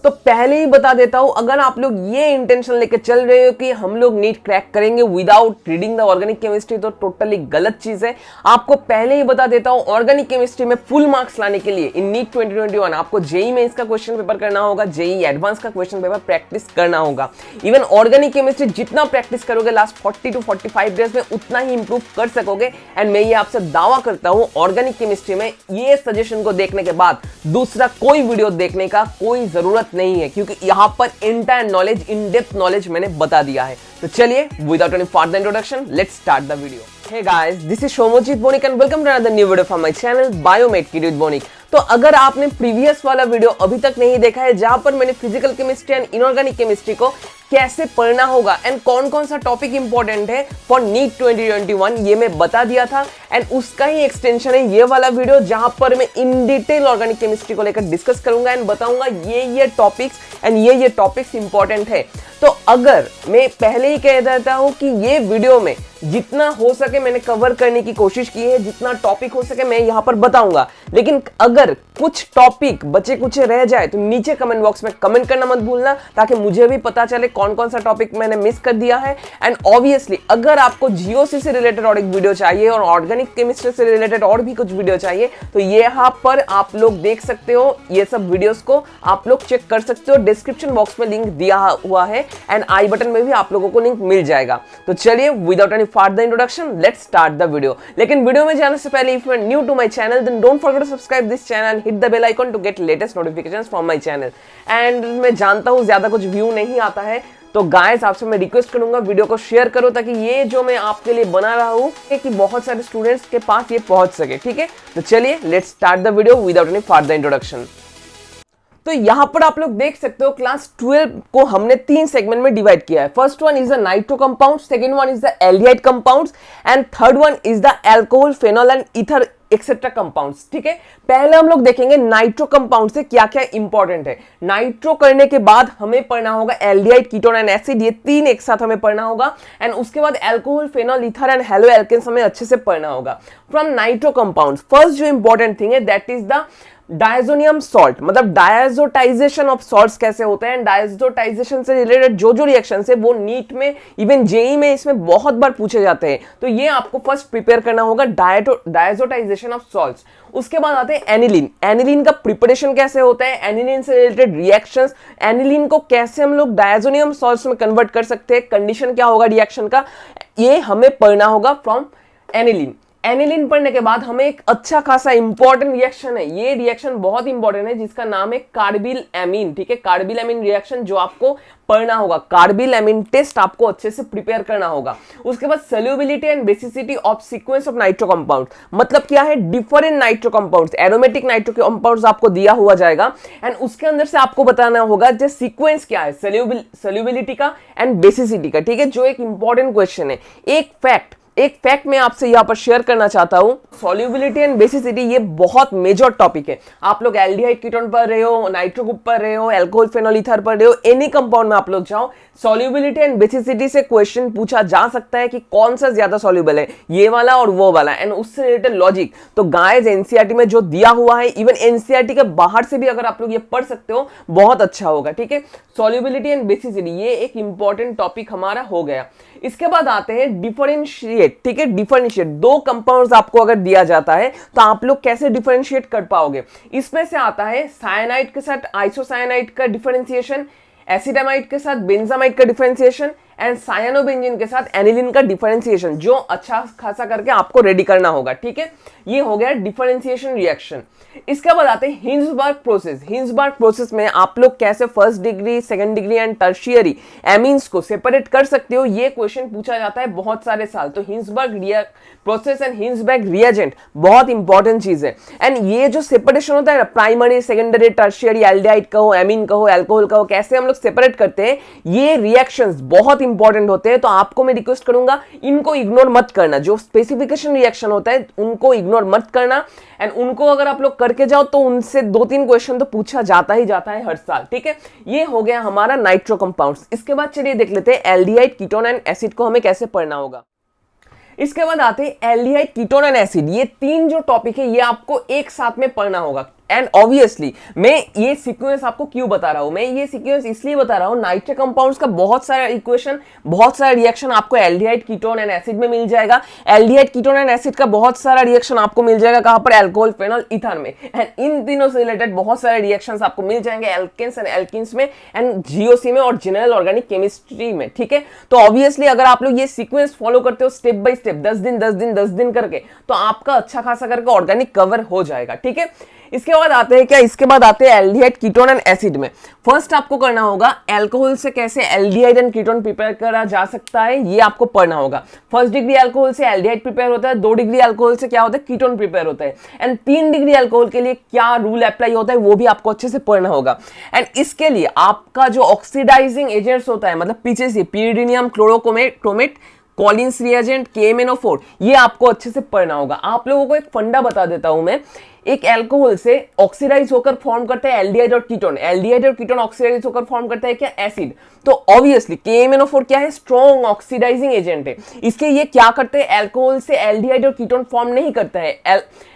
तो पहले ही बता देता हूं, अगर आप लोग ये इंटेंशन लेके चल रहे हो कि हम लोग नीट क्रैक करेंगे without reading the organic chemistry, तो टोटली गलत चीज है। आपको पहले ही बता देता हूं, ऑर्गेनिक केमिस्ट्री में फुल मार्क्स लाने के लिए इन नीट 2021 आपको जेई में इसका क्वेश्चन पेपर करना होगा, जेई एडवांस का क्वेश्चन पेपर प्रैक्टिस करना होगा। इवन ऑर्गेनिक केमिस्ट्री जितना प्रैक्टिस करोगे लास्ट 40 to 45 डेज में उतना ही इंप्रूव कर सकोगे। एंड मैं ये आपसे दावा करता हूं, ऑर्गेनिक केमिस्ट्री में ये सजेशन को देखने के बाद दूसरा कोई वीडियो देखने का कोई जरूरत नहीं है, क्योंकि यहां पर entire knowledge, in depth knowledge मैंने बता दिया है। तो चलिए without any further introduction let's start the video. Hey guys, this is Shomojit Bonik and welcome to another new video from my channel Biomed Kid with Bonik। तो अगर आपने previous वाला वीडियो अभी तक नहीं देखा है, जहां पर मैंने physical chemistry and inorganic chemistry को कैसे पढ़ना होगा एंड कौन कौन सा टॉपिक इंपॉर्टेंट है फॉर नीट 2021, ये मैं बता दिया था। एंड उसका ही एक्सटेंशन है ये वाला वीडियो, जहां पर मैं इन डिटेल ऑर्गेनिक केमिस्ट्री को लेकर डिस्कस करूंगा एंड बताऊंगा ये टॉपिक्स एंड ये टॉपिक्स इंपॉर्टेंट है। तो अगर मैं पहले ही कह देता हूं कि ये वीडियो में जितना हो सके मैंने कवर करने की कोशिश की है, जितना टॉपिक हो सके मैं यहां पर बताऊंगा। लेकिन अगर कुछ टॉपिक बचे कुछ रह जाए तो नीचे कमेंट बॉक्स में कमेंट करना मत भूलना, ताकि मुझे भी पता चले कौन कौन सा टॉपिक मैंने मिस कर दिया है। एंड ऑब्वियसली अगर आपको जीओसी से रिलेटेड और एक वीडियो चाहिए और ऑर्गेनिक केमिस्ट्री से रिलेटेड और भी कुछ वीडियो चाहिए, तो यहाँ पर आप लोग देख सकते हो, ये सब वीडियोस को आप लोग चेक कर सकते हो। डिस्क्रिप्शन बॉक्स में लिंक दिया हुआ है एंड आई बटन में भी आप लोगों को लिंक मिल जाएगा। तो चलिए without any further introduction let's start the video. लेकिन वीडियो में जाने से पहले if you are new to my channel then don't forget to subscribe this channel, hit the bell icon to get latest notifications from my channel. And मैं जानता हूं ज्यादा कुछ व्यू नहीं आता है, तो गाइस आपसे मैं रिक्वेस्ट करूंगा वीडियो को शेयर करो, ताकि ये जो मैं आपके लिए बना रहा हूं कि बहुत सारे स्टूडेंट्स के पास ये पहुंच सके। ठीक है, तो चलिए let's start the video without any further introduction. तो यहां पर आप लोग देख सकते हो क्लास 12 को हमने 3 सेगमेंट में डिवाइड किया है। First one is the nitro compound, second one is the aldehyde compounds and third one is the alcohol, phenol and ether etcetera compounds. ठीक है, पहले हम लोग देखेंगे नाइट्रो कंपाउंड से क्या क्या इंपॉर्टेंट है। नाइट्रो करने के बाद हमें पढ़ना होगा एल्डिहाइड, कीटोन एंड एसिड, ये 3 एक साथ हमें पढ़ना होगा। एंड उसके बाद alcohol, phenol, ether and haloalkanes हमें अच्छे से पढ़ना होगा। फ्रॉम नाइट्रो कंपाउंड्स फर्स्ट जो इंपॉर्टेंट थिंग है that is the diazonium salt, मतलब डायजोटाइजेशन ऑफ सॉल्ट्स कैसे होते हैं। डायजोटाइजेशन से रिलेटेड जो जो रिएक्शन है वो नीट में, इवन जेई में इसमें बहुत बार पूछे जाते हैं। तो ये आपको फर्स्ट प्रिपेयर करना होगा, डायजोटाइजेशन ऑफ सॉल्ट्स। उसके बाद आते हैं एनिलीन। एनिलीन का प्रिपरेशन कैसे होता है, एनिलीन से रिलेटेड रिएक्शंस, एनिलीन को कैसे हम लोग डायजोनियम सॉल्ट्स में कन्वर्ट कर सकते हैं, कंडीशन क्या होगा रिएक्शन का, ये हमें पढ़ना होगा फ्रॉम एनिलीन। एनिलीन पढ़ने के बाद हमें एक अच्छा खासा इंपॉर्टेंट रिएक्शन है, ये रिएक्शन बहुत इंपॉर्टेंट है, जिसका नाम है कार्बिल एमीन। ठीक है, कार्बिल एमीन रिएक्शन जो आपको पढ़ना होगा, कार्बिल एमीन टेस्ट आपको अच्छे से प्रिपेयर करना होगा। उसके बाद solubility and basicity of sequence of nitro compound, मतलब क्या है, different nitro compounds, aromatic nitro compounds आपको दिया हुआ जाएगा एंड उसके अंदर से आपको बताना होगा जो सीक्वेंस क्या है, सॉल्युबिलिटी का एंड बेसिसिटी का। ठीक है, जो एक इंपॉर्टेंट क्वेश्चन है। एक फैक्ट मैं आपसे यहां पर शेयर करना चाहता हूं, सॉल्युबिलिटी एंड बेसिसिटी ये बहुत मेजर टॉपिक है। आप लोग एल्डिहाइड कीटोन पढ़ रहे हो, नाइट्रो ग्रुप पढ़ रहे हो, अल्कोहल, फेनॉल, ईथर पढ़ रहे हो, एनी कंपाउंड में आप लोग जाओ, सॉल्युबिलिटी एंड बेसिसिटी से क्वेश्चन पूछा जा सकता है कि कौन सा ज्यादा सॉल्युबल है, ये वाला और वो वाला, एंड उससे रिलेटेड लॉजिक। तो गाइस एनसीईआरटी में जो दिया हुआ है, इवन एनसीईआरटी के बाहर से भी अगर आप लोग ये पढ़ सकते हो बहुत अच्छा होगा। ठीक है, सॉल्युबिलिटी एंड बेसिसिटी ये एक इंपॉर्टेंट टॉपिक हमारा हो गया। इसके बाद आते हैं डिफरेंशिएट। ठीक है, डिफरेंशिएट, 2 कंपाउंड्स आपको अगर दिया जाता है तो आप लोग कैसे डिफरेंशिएट कर पाओगे। इसमें से आता है साइनाइड के साथ आइसोसाइनाइड का डिफरेंशिएशन, एसिटामाइड के साथ बेंजामाइड का डिफरेंशिएशन एंड साइनोबेंजीन के साथ एनिलीन का डिफरेंशिएशन, जो अच्छा खासा करके आपको रेडी करना होगा। ठीक है, ये हो गया डिफरेंशिएशन रिएक्शन। इसके बाद आते हैं हिंसबर्ग प्रोसेस। हिंसबर्ग प्रोसेस में आप लोग कैसे first degree, second degree and tertiary amines को सेपरेट कर सकते हो, ये क्वेश्चन पूछा जाता है बहुत सारे साल। तो Hinsberg process and Hinsberg reagent बहुत इंपॉर्टेंट चीज है। एंड ये जो सेपरेशन होता है, प्राइमरी, सेकेंडरी, टर्शियरी, एल्डिहाइड कहो, एमीन कहो, अल्कोहल कहो, कैसे हम लोग सेपरेट करते हैं, ये रिएक्शंस बहुत इंपॉर्टेंट होते हैं। तो आपको मैं रिक्वेस्ट करूंगा इनको इग्नोर मत करना, जो स्पेसिफिकेशन रिएक्शन होता है उनको इग्नोर मत करना। एंड उनको अगर आप लोग करके जाओ तो उनसे 2-3 क्वेश्चन तो पूछा जाता ही जाता है हर साल। ठीक है, ये हो गया हमारा नाइट्रो कंपाउंड्स। इसके बाद चलिए देख लेते हैं एल्डिहाइड, कीटोन एंड एसिड को हमें कैसे पढ़ना होगा। इसके बाद आते हैं एल्डिहाइड, कीटोन एंड एसिड, ये 3 जो टॉपिक है ये आपको एक साथ में पढ़ना होगा। एंड ऑब्वियसली मैं ये सीक्वेंस आपको क्यों बता रहा हूं, मैं ये सीक्वेंस इसलिए बता रहा हूं, नाइट्रिक कंपाउंड्स का बहुत सारा इक्वेशन, बहुत सारा रिएक्शन आपको एल्डिहाइड, कीटोन एंड एसिड में मिल जाएगा। एल्डिहाइड, कीटोन एंड एसिड का बहुत सारा रिएक्शन आपको मिल जाएगा कहां पर, अल्कोहल, फेनॉल, ईथर में। एंड इन तीनों से रिलेटेड बहुत सारे रिएक्शंस आपको मिल जाएंगे एल्केन्स एंड एल्कीन्स में एंड जीओसी में और जनरल ऑर्गेनिक केमिस्ट्री में, ठीक है। तो ऑब्वियसली अगर आप लोग ये सीक्वेंस फॉलो करते हो स्टेप बाय स्टेप 10 दिन करके, तो आपका अच्छा खासा करके ऑर्गेनिक कवर हो जाएगा, ठीक है। इसके बाद आते हैं क्या, इसके बाद आते हैं एल्डिहाइड, कीटोन एंड एसिड में। फर्स्ट आपको करना होगा अल्कोहल से कैसे एल्डिहाइड एंड कीटोन प्रिपेयर करा जा सकता है, ये आपको पढ़ना होगा। फर्स्ट डिग्री अल्कोहल से एल्डिहाइड प्रिपेयर होता है, 2 डिग्री अल्कोहल से क्या होता है, कीटोन प्रिपेयर होता है, एंड 3 डिग्री अल्कोहल के लिए क्या रूल अप्लाई होता है वो भी आपको अच्छे से पढ़ना होगा। एंड इसके लिए आपका जो ऑक्सीडाइजिंग एजेंट्स होता है, मतलब पीछे से pyridinium, chlorochromate, Collins reagent, KMnO4, ये आपको अच्छे से पढ़ना होगा। आप लोगों को एक फंडा बता देता हूं मैं, एक अल्कोहल से ऑक्सीडाइज होकर फॉर्म करता है एल्डिहाइड और कीटोन, एल्डिहाइड और कीटोन ऑक्सीडाइज होकर फॉर्म करता है क्या, एसिड। तो ऑब्वियसली KMnO4 क्या है, स्ट्रॉन्ग ऑक्सीडाइजिंग एजेंट है, इसके ये क्या करते हैं, अल्कोहल से एल्डिहाइड और कीटोन फॉर्म नहीं करता है,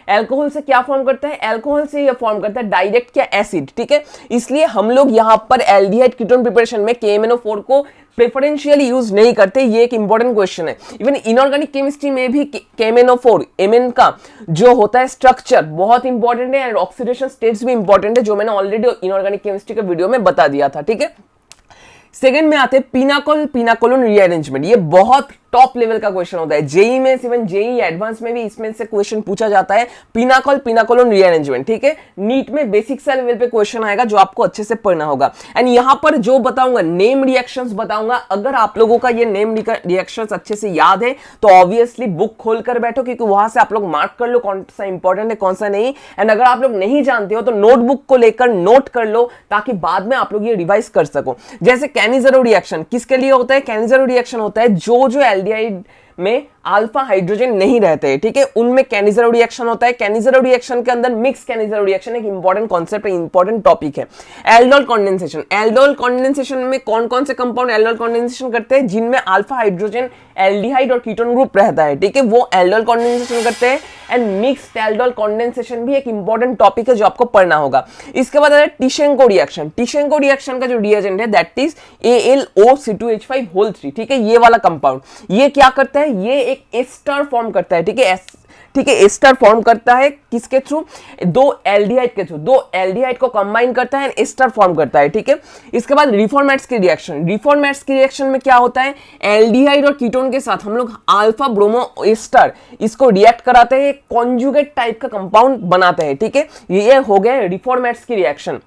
अल्कोहल से क्या फॉर्म करता है, अल्कोहल से ये फॉर्म करता है डायरेक्ट क्या, एसिड, ठीक है। इसलिए हम लोग यहां पर एल्डिहाइड कीटोन प्रिपरेशन में KMnO4 को प्रेफरेंशियली यूज नहीं करते, ये एक इंपॉर्टेंट क्वेश्चन है। इवन इनऑर्गेनिक केमिस्ट्री में भी KMnO4 Mn का जो होता है स्ट्रक्चर बहुत इंपॉर्टेंट है एंड ऑक्सीडेशन स्टेट्स भी इंपॉर्टेंट है, जो मैंने ऑलरेडी इनऑर्गेनिक केमिस्ट्री के वीडियो में बता दिया था, ठीक है। सेकंड में आते हैं पिनाकोलोन रीअरेंजमेंट। ये बहुत टॉप लेवल का क्वेश्चन होता है, जेई में, इवन जेई एडवांस में भी इसमें से क्वेश्चन पूछा जाता है, पिनाकोलोन रीअरेंजमेंट, ठीक है। नीट में बेसिक सा लेवल पे क्वेश्चन आएगा जो आपको अच्छे से पढ़ना होगा। एंड यहां पर जो बताऊंगा नेम रिएक्शंस बताऊंगा, अगर आप लोगों का ये नेम रिएक्शंस अच्छे से याद है तो ऑब्वियसली बुक खोलकर बैठो, क्योंकि वहां से आप लोग मार्क कर लो कौन सा इंपॉर्टेंट है कौन सा नहीं। एंड अगर आप लोग नहीं जानते हो तो नोटबुक को लेकर नोट कर लो, ताकि बाद में आप लोग ये रिवाइज कर सको। जैसे कैनिज़रो रिएक्शन किसके लिए होता है, कैनिज़रो रिएक्शन होता है जो एल्डिहाइड में अल्फा हाइड्रोजन नहीं रहते हैं, ठीक है, उनमें कैनिज़रो रिएक्शन होता है। कैनिज़रो रिएक्शन के अंदर मिक्स कैनिज़रो रिएक्शन एक इंपॉर्टेंट कॉन्सेप्ट है, इंपॉर्टेंट टॉपिक है। एल्डोल कंडेंसेशन, एल्डोल कंडेंसेशन में कौन कौन से कंपाउंड एल्डोल कंडेंसेशन करते हैं, जिनमें अल्फा हाइड्रोजन, एल्डिहाइड और कीटोन ग्रुप रहता है, ठीक है, वो एल्डोल कंडेंसेशन करते हैं। एंड मिक्स्ड एल्डोल कंडेंसेशन भी एक इंपॉर्टेंट टॉपिक है जो आपको पढ़ना होगा। इसके बाद है टिशेंको रिएक्शन। टिशेंको रिएक्शन का जो रिएजेंट है दैट इज AlO(C2H5)3, ठीक है, ये वाला कंपाउंड ये क्या करता है, ये एक एस्टर फॉर्म करता है, ठीक है, ठीक है, एस्टर फॉर्म करता है किसके थ्रू, 2 एल्डिहाइड के थ्रू, 2 एल्डिहाइड को कंबाइन करता है एंड एस्टर फॉर्म करता है, ठीक है। इसके बाद रिफॉर्मेट्स की रिएक्शन, रिफॉर्मेट्स की रिएक्शन में क्या होता है, एल्डिहाइड और कीटोन के साथ हम लोग अल्फा ब्रोमो एस्टर इसको रिएक्ट कराते हैं, कॉन्जुगेट टाइप का कंपाउंड बनाते हैं, ठीक है, ये हो गया रिफॉर्मेट्स की रिएक्शन।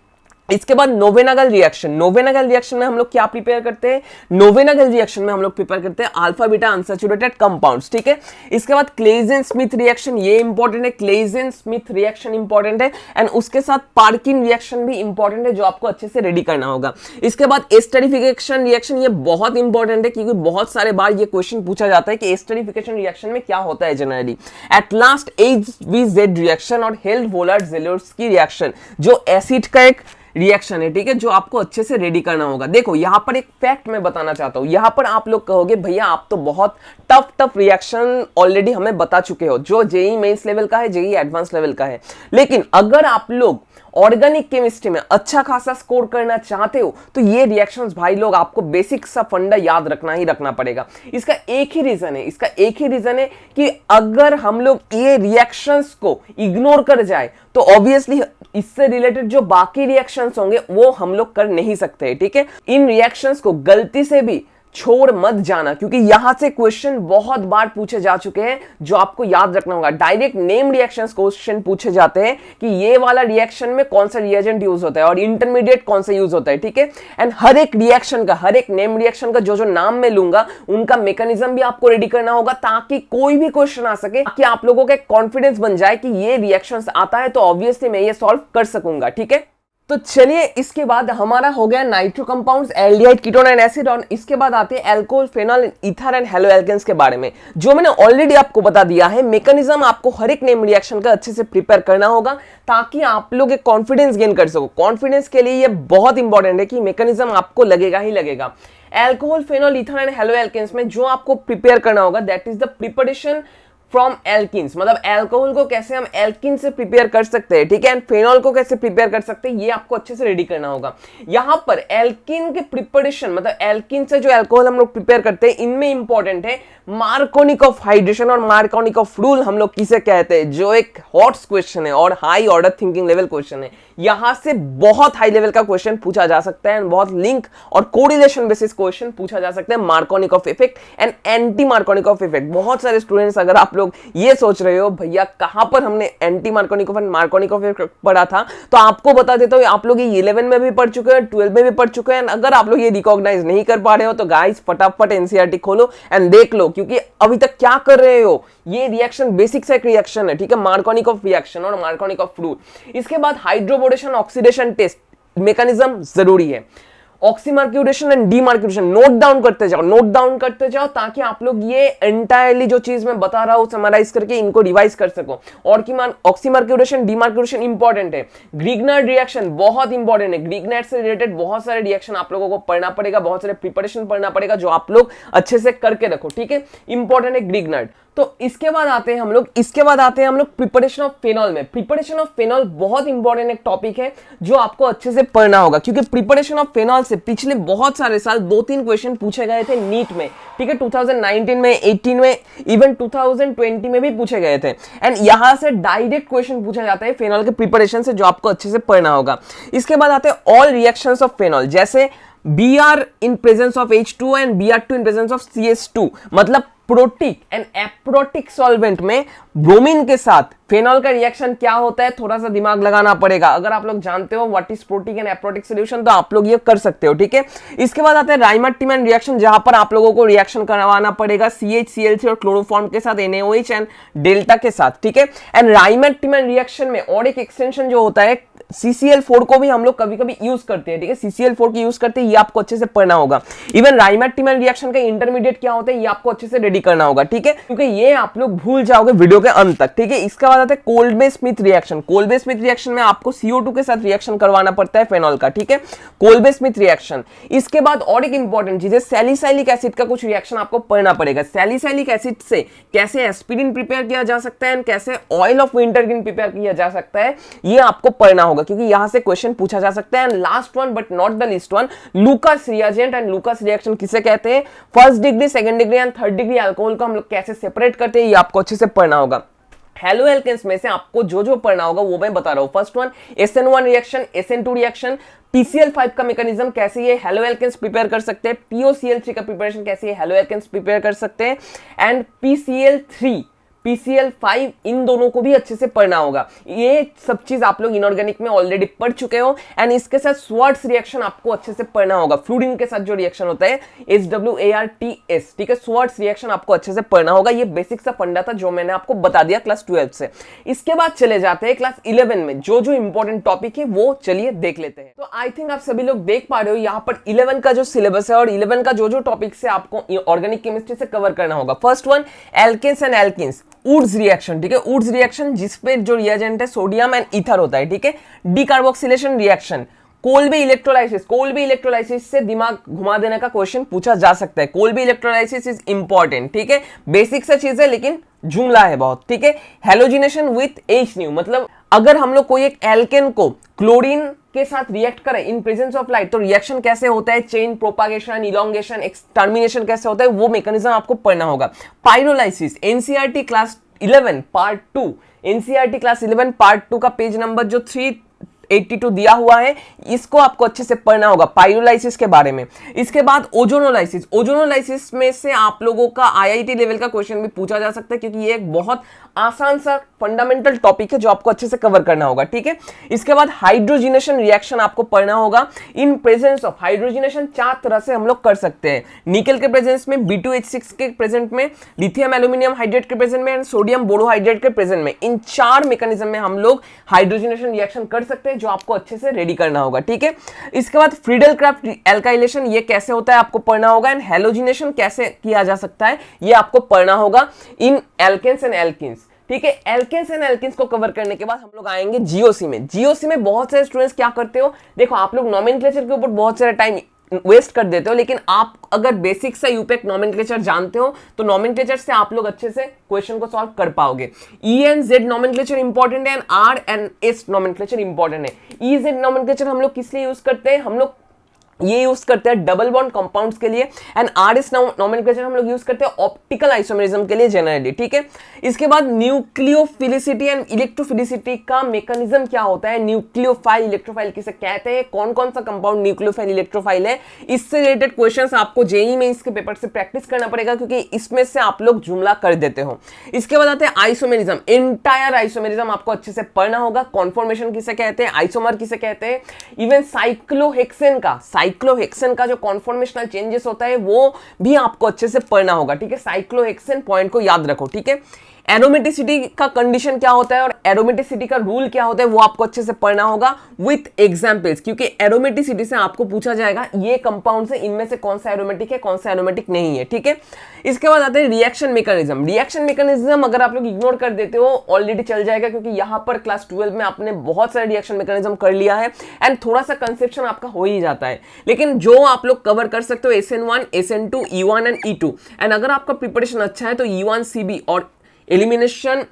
इसके बाद नोवेनागल रिएक्शन, नोवेनागल रिएक्शन में हम लोग क्या प्रिपेयर करते हैं, नोवेनागल रिएक्शन में हम लोग प्रिपेयर करते हैं अल्फा बीटा अनसैचुरेटेड कंपाउंड्स, ठीक है। इसके बाद क्लेजन स्मिथ रिएक्शन, ये इंपॉर्टेंट है, क्लेजन स्मिथ रिएक्शन इंपॉर्टेंट है। एंड उसके साथ पार्किन रिएक्शन भी इंपॉर्टेंट है जो आपको अच्छे से रेडी करना होगा। इसके बाद एस्टरिफिकेशन रिएक्शन, ये बहुत इंपॉर्टेंट है क्योंकि बहुत सारे बार ये क्वेश्चन पूछा जाता है कि एस्टरिफिकेशन रिएक्शन में क्या होता है generally. At last HVZ reaction और हेल्ड-वोलार-ज़ेलोर्स्की रिएक्शन जो एसिड का एक रिएक्शन है, ठीक है, जो आपको अच्छे से रेडी करना होगा। देखो यहां पर एक फैक्ट मैं बताना चाहता हूं, यहां पर आप लोग कहोगे भैया आप तो बहुत टफ रिएक्शन ऑलरेडी हमें बता चुके हो, जो जेई मेंस लेवल का है, जेई एडवांस लेवल का है। लेकिन अगर आप लोग ऑर्गेनिक केमिस्ट्री में अच्छा खासा स्कोर करना चाहते हो तो ये रिएक्शंस भाई लोग आपको बेसिक सा फंडा याद रखना ही रखना पड़ेगा। इसका एक ही रीजन है कि अगर हम लोग ये रिएक्शंस को इग्नोर कर जाए तो ऑब्वियसली इससे रिलेटेड जो बाकी रिएक्शंस होंगे वो हम लोग कर नहीं सकते, ठीक है। इन रिएक्शंस को गलती से भी छोड़ मत जाना, क्योंकि यहां से क्वेश्चन बहुत बार पूछे जा चुके हैं जो आपको याद रखना होगा। डायरेक्ट नेम रिएक्शंस क्वेश्चन पूछे जाते हैं कि ये वाला रिएक्शन में कौन सा रिएजेंट यूज होता है और इंटरमीडिएट कौन सा यूज होता है, ठीक है। एंड हर एक रिएक्शन का, हर एक नेम रिएक्शन का जो नाम मैं लूंगा उनका मैकेनिज्म भी आपको रेडी करना होगा, ताकि कोई भी क्वेश्चन आ सके, ताकि आप लोगों का कॉन्फिडेंस बन जाए कि ये रिएक्शंस आता है तो ऑब्वियसली मैं ये सॉल्व कर सकूंगा, ठीक है। तो चलिए इसके बाद हमारा हो गया nitro compounds, aldehyde, ketone and acid, और इसके बाद आते हैं alcohol, phenol, ether and haloalkanes के बारे में, जो मैंने ऑलरेडी आपको बता दिया है। मैकेनिज्म आपको हर एक नेम रिएक्शन का अच्छे से प्रिपेयर करना होगा ताकि आप लोग एक कॉन्फिडेंस गेन कर सको। कॉन्फिडेंस के लिए ये बहुत इंपॉर्टेंट है कि मैकेनिज्म आपको लगेगा ही लगेगा। Alcohol, phenol, ether and haloalkanes में जो आपको प्रिपेयर करना होगा that is the preparation from alkenes, मतलब अल्कोहल को कैसे हम एल्किन से प्रिपेयर कर सकते हैं, ठीक है, एंड फेनॉल को कैसे प्रिपेयर कर सकते हैं, ये आपको अच्छे से रेडी करना होगा। यहां पर एल्किन के प्रिपरेशन, मतलब एल्किन से जो अल्कोहल हम लोग प्रिपेयर करते हैं, इनमें इंपॉर्टेंट है मार्कोनिकॉफ हाइड्रेशन और मार्कोनिकॉफ रूल हम लोग किसे कहते हैं, जो एक हॉट क्वेश्चन है और high order thinking level question है। यहां से बहुत हाई लेवल का क्वेश्चन पूछा जा सकता है, बहुत लिंक और कोरिलेशन बेसिस क्वेश्चन पूछा जा सकता है, Markovnikov effect and anti Markovnikov effect. बहुत सारे स्टूडेंट्स, अगर आप लोग ये सोच रहे हो भैया कहां पर हमने anti Markovnikov and Markovnikov effect पढ़ा था, तो आपको बता देता हूं, आप लोग ये 11 में भी पढ़ चुके हैं, 12 में भी पढ़ चुके हैं। अगर आप लोग ये रिकॉग्नाइज नहीं कर पा रहे हो तो गाइस फटाफट एनसीईआरटी खोलो एंड देख लो, क्योंकि अभी तक क्या कर रहे हो, ये रिएक्शन बेसिक सा एक रिएक्शन है, ठीक है, मार्कोनिकॉफ रिएक्शन और मार्कोनिकॉफ रूल। इसके बाद हाइड्रोबोरेशन ऑक्सीडेशन टेस्ट मैकेनिज्म जरूरी है। ऑक्सीमार्क्यूडेशन एंड डीमार्क्यूडेशन नोट डाउन करते जाओ ताकि आप लोग ये एंटायरली जो चीज मैं बता रहा हूं समराइज करके इनको रिवाइज कर सको। और कि ऑक्सीमार्क्यूडेशन डीमार्क्यूडेशन इंपॉर्टेंट है। ग्रीगनार्ड रिएक्शन बहुत इंपॉर्टेंट है। ग्रीगनार्ड से रिलेटेड बहुत सारे रिएक्शन आप लोगों को पढ़ना पड़ेगा, बहुत सारे प्रिपरेशन पढ़ना पड़ेगा, जो आप लोग अच्छे से करके रखो, ठीक है, इंपॉर्टेंट है ग्रीगनार्ड। तो इसके बाद आते हैं हम लोग प्रिपरेशन ऑफ फेनॉल में। प्रिपरेशन ऑफ फेनॉल बहुत इंपॉर्टेंट एक टॉपिक है जो आपको अच्छे से पढ़ना होगा, क्योंकि प्रिपरेशन ऑफ फेनॉल से पिछले बहुत सारे साल 2-3 क्वेश्चन पूछे गए थे नीट में, ठीक है, 2019 में, 18 में, इवन 2020 में भी पूछे गए थे। एंड यहां से डायरेक्ट क्वेश्चन पूछा जाता है फेनॉल के प्रिपरेशन से, जो आपको अच्छे से पढ़ना होगा। इसके बाद आते हैं ऑल रिएक्शंस ऑफ फेनॉल, जैसे Br in presence of H2 and Br2 in presence of CS2, मतलब प्रोटिक एंड एप्रोटिक सॉल्वेंट में ब्रोमीन के साथ फेनॉल का रिएक्शन क्या होता है, थोड़ा सा दिमाग लगाना पड़ेगा। अगर आप लोग जानते हो what is protic and aprotic solution तो आप लोग ये कर सकते हो, ठीक है। इसके बाद आता है राइमर-टिमैन रिएक्शन, जहां पर आप लोगों को रिएक्शन करवाना पड़ेगा CH-CL3 और क्लोरोफॉर्म के साथ NaOH एंड डेल्टा के साथ, ठीक है। एंड राइमर-टिमैन रिएक्शन में और एक एक्सटेंशन जो होता है CCl4 को भी हम लोग कभी कभी यूज करते हैं, ठीक है, CCl4 की यूज करते हैं, ये आपको अच्छे से पढ़ना होगा। इवन राइमर-टिमैन रिएक्शन का इंटरमीडिएट क्या होता है ये आपको अच्छे से रेडी करना होगा, ठीक है, क्योंकि ये आप लोग भूल जाओगे वीडियो के अंत तक, ठीक है। इसके बाद आता है कोल्बे-स्मिथ रिएक्शन। कोल्बे-स्मिथ रिएक्शन में आपको CO2 के साथ रिएक्शन करवाना पड़ता है फेनॉल का, ठीक है, कोल्बे-स्मिथ रिएक्शन। इसके बाद और एक इंपॉर्टेंट चीज है सैलिसाइलिक एसिड का कुछ रिएक्शन आपको पढ़ना पड़ेगा। सैलिसाइलिक एसिड से कैसे एस्पिरिन प्रिपेयर किया जा सकता है एंड कैसे ऑयल ऑफ विंटरग्रीन प्रिपेयर किया जा सकता है, ये आपको पढ़ना होगा, क्योंकि यहां से क्वेश्चन पूछा जा सकता है। And last one but not the least one, Lucas reagent and Lucas reaction किसे कहते हैं, first degree, second degree and third degree alcohol को हम लोग कैसे सेपरेट करते हैं, ये आपको अच्छे से पढ़ना होगा। हेलो एल्केन्स में से आपको जो जो पढ़ना होगा वो मैं बता रहा हूं। First one SN1 reaction, SN2 reaction, PCl5 का मैकेनिज्म कैसे ये हेलो एल्केन्स प्रिपेयर कर सकते हैं, POCl3 का प्रिपरेशन कैसे ये हेलो एल्केन्स प्रिपेयर कर सकते हैं, एंड PCl3 PCl5 इन दोनों को भी अच्छे से पढ़ना होगा। ये सब चीज आप लोग इनऑर्गेनिक में ऑलरेडी पढ़ चुके हो। एंड इसके साथ स्वार्ट्स रिएक्शन आपको अच्छे से पढ़ना होगा। फ्लूरीन के साथ जो रिएक्शन होता है HWARTS, ठीक है, स्वार्ट्स रिएक्शन आपको अच्छे से पढ़ना होगा। ये बेसिक सा फंडा था जो मैंने आपको बता दिया क्लास 12 से। इसके बाद चले जाते हैं क्लास 11 में, जो जो इंपॉर्टेंट टॉपिक है वो चलिए देख लेते हैं। तो आई थिंक आप सभी लोग देख पा रहे हो यहाँ पर 11 का जो सिलेबस है और 11 का जो जो टॉपिक से आपको ऑर्गेनिक केमिस्ट्री से कवर करना होगा। First one alkanes and alkenes, Wurtz reaction, ठीक है, वुड्स रिएक्शन जिसपे जो रिएजेंट है सोडियम एंड ईथर होता है, ठीक है। Decarboxylation reaction, Kolbe electrolysis, Kolbe electrolysis से दिमाग घुमा देने का क्वेश्चन पूछा जा सकता है। कोल्बे इलेक्ट्रोलाइसिस इज इंपॉर्टेंट, ठीक है, बेसिक सा चीज है लेकिन जुमला है बहुत, ठीक है। हेलोजिनेशन विथ H, मतलब अगर हम लोग कोई एक एल्केन को क्लोरीन के साथ रिएक्ट करें इन प्रेजेंस ऑफ लाइट तो रिएक्शन कैसे होता है, चेन प्रोपागेशन, इलोंगेशन, टर्मिनेशन कैसे होता है, वो मैकेनिज्म आपको पढ़ना होगा। Pyrolysis, NCERT class 11 part 2, NCERT class 11 part 2 का पेज नंबर जो 382 दिया हुआ है, इसको आपको अच्छे से पढ़ना होगा पाइरोलाइसिस के बारे में। इसके बाद ओजोनोलाइसिस, ओजोनोलाइसिस में से आप लोगों का आईआईटी लेवल का क्वेश्चन भी पूछा जा सकता है, क्योंकि ये एक बहुत आसान सा फंडामेंटल टॉपिक है जो आपको अच्छे से कवर करना होगा, ठीक है। इसके बाद हाइड्रोजिनेशन रिएक्शन आपको पढ़ना होगा। इन प्रेजेंस ऑफ हाइड्रोजिनेशन 4 तरह से हम लोग कर सकते हैं, निकल के प्रेजेंस में, B2H6 के प्रेजेंट में, लिथियम एल्यूमिनियम हाइड्रेट के प्रेजेंट में एंड सोडियम बोरोहाइड्रेट के प्रेजेंट में। इन 4 मैकेनिज्म में हम लोग हाइड्रोजिनेशन रिएक्शन कर सकते हैं, जो आपको अच्छे से रेडी करना होगा, ठीक है। इसके बाद फ्रीडल क्राफ्ट एल्काइलेशन, ये कैसे होता है आपको पढ़ना होगा। एंड हेलोजिनेशन कैसे किया जा सकता है ये आपको पढ़ना होगा इन एल्केन्स एंड एल्किन्स, ठीक है। एल्केन्स एंड एल्किन्स को कवर करने के बाद हम लोग आएंगे जीओसी में। जीओसी में बहुत सारे स्टूडेंट्स क्या करते हो, देखो आप लोग नोमेनक्लेचर के ऊपर बहुत सारा टाइम वेस्ट कर देते हो, लेकिन आप अगर बेसिक से यूपेक नॉमेनक्लेचर जानते हो तो नॉमेनक्लेचर से आप लोग अच्छे से क्वेश्चन को सॉल्व कर पाओगे। E and Z nomenclature important है and R and S nomenclature important है। ई जेड नॉमेनक्लेचर हम लोग किस लिए यूज करते हैं, हम लोग ये यूज करते हैं डबल बॉन्ड कंपाउंड्स के लिए, एंड आर एस नॉमेनक्लेचर हम लोग यूज करते हैं ऑप्टिकल आइसोमेरिज्म के लिए जनरली, ठीक है। इसके बाद न्यूक्लियोफिलिसिटी एंड इलेक्ट्रोफिलिसिटी का मैकेनिज्म क्या होता है, न्यूक्लियोफाइल इलेक्ट्रोफाइल किसे कहते हैं, कौन कौन सा कंपाउंड न्यूक्लियोफाइल इलेक्ट्रोफाइल है, इससे रिलेटेड क्वेश्चंस आपको जेईई में इसके पेपर से प्रैक्टिस करना पड़ेगा, क्योंकि इसमें से आप लोग जुमला कर देते हो। इसके बाद आते हैं आइसोमेरिज्म, एंटायर आइसोमेरिज्म आपको अच्छे से पढ़ना होगा, कॉन्फॉर्मेशन किसे कहते हैं, आइसोमर किसे कहते हैं, इवन साइक्लोहेक्सेन का जो कॉन्फॉर्मेशनल चेंजेस होता है वो भी आपको अच्छे से पढ़ना होगा, ठीक है। साइक्लोहेक्सेन पॉइंट को याद रखो, ठीक है। एरोमेटिसिटी का कंडीशन क्या होता है और एरोमेटिसिटी का रूल क्या होता है वो आपको अच्छे से पढ़ना होगा विथ एग्जांपल्स, क्योंकि एरोमेटिसिटी से आपको पूछा जाएगा ये कंपाउंड से इनमें से कौन सा एरोमेटिक है, कौन सा एरोमेटिक नहीं है, ठीक है। इसके बाद आते हैं रिएक्शन मैकेनिज्म। रिएक्शन मैकेनिज्म अगर आप लोग इग्नोर कर देते हो ऑलरेडी चल जाएगा, क्योंकि यहां पर क्लास 12 में आपने बहुत सारे रिएक्शन मैकेनिज्म कर लिया है एंड थोड़ा सा कंसेप्शन आपका हो ही जाता है, लेकिन जो आप लोग कवर कर सकते हो SN1, SN2, E1 and E2, and अगर आपका प्रिपरेशन अच्छा है तो E1, CB और elimination,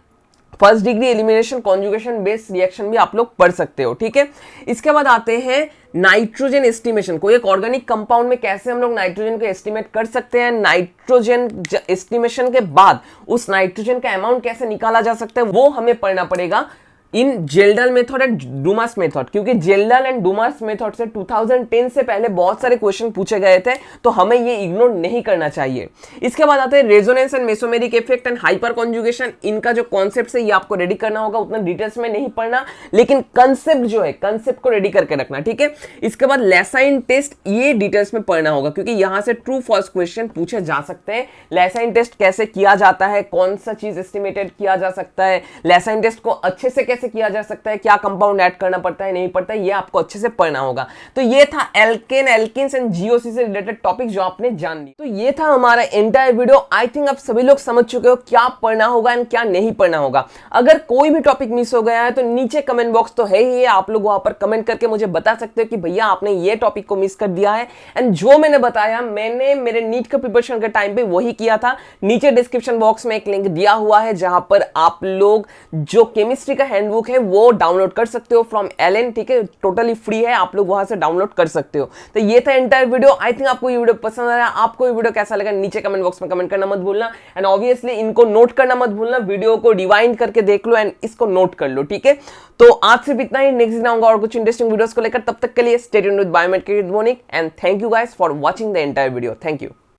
first degree elimination conjugation based reaction भी आप लोग पढ़ सकते हो, ठीक है। इसके बाद आते हैं नाइट्रोजन एस्टिमेशन। कोई एक ऑर्गेनिक कंपाउंड में कैसे हम लोग नाइट्रोजन को एस्टिमेट कर सकते हैं, नाइट्रोजन एस्टिमेशन के बाद उस नाइट्रोजन का अमाउंट कैसे निकाला जा सकता है वो हमें पढ़ना पड़ेगा इन जेल्डल मेथड एंड डूमास मेथड, क्योंकि जेल्डल एंड डूमास मेथड से 2010 से पहले बहुत सारे क्वेश्चन पूछे गए थे, तो हमें ये इग्नोर नहीं करना चाहिए। इसके बाद आते हैं resonance and mesomeric effect and hyper conjugation. इनका जो कॉन्सेप्ट है ये आपको रेडी करना होगा, उतना डिटेल्स में नहीं पढ़ना, लेकिन कंसेप्ट जो है कंसेप्ट को रेडी करके रखना, ठीक है। इसके बाद लेसाइन टेस्ट, ये डिटेल्स में पढ़ना होगा, क्योंकि यहां से ट्रू फॉल्स क्वेश्चन पूछे जा सकते हैं। लेसाइन टेस्ट कैसे किया जाता है, कौन सा चीज एस्टिमेटेड किया जा सकता है, लेसाइन टेस्ट को अच्छे से कैसे किया जा सकता है, क्या कंपाउंड ऐड करना पड़ता है नहीं पड़ता है, ये आपको अच्छे से पढ़ना होगा। तो ये था एल्केन, एल्किन्स एंड जीओसी से रिलेटेड टॉपिक जो आपने जान ली। तो ये था हमारा एंटायर वीडियो। आई थिंक आप सभी लोग समझ चुके हो क्या पढ़ना होगा एंड क्या नहीं पढ़ना होगा। अगर कोई भी टॉपिक मिस हो गया है तो नीचे कमेंट बॉक्स तो है ही, आप लोग वहां पर कमेंट करके मुझे बता सकते हो कि भैया आपने ये टॉपिक को मिस कर दिया है, एंड जो मैंने बताया मैंने मेरे नीट के प्रिपरेशन के टाइम पे वही किया था। नीचे डिस्क्रिप्शन बॉक्स में एक लिंक दिया हुआ है जहां पर आप लोग जो केमिस्ट्री का हैंडबुक है वो डाउनलोड कर सकते हो फ्रॉम एलन, ठीक है, टोटली फ्री है, आप लोग वहां से डाउनलोड कर सकते हो। तो ये था एंटायर वीडियो। आई थिंक आपको ये वीडियो पसंद आया। आपको ये वीडियो कैसा लगा नीचे कमेंट बॉक्स में कमेंट करना मत भूलना, एंड ऑब्वियसली इनको नोट करना मत भूलना, वीडियो को रिवाइंड करके देख लो एंड इसको नोट कर लो, ठीक है। तो आज सिर्फ इतना ही, नेक्स्ट दिन आऊंगा और कुछ इंटरेस्टिंग वीडियोस को लेकर। तब तक के लिए stay tuned with Biomed with Monik, and thank you guys for watching the entire video. Thank you.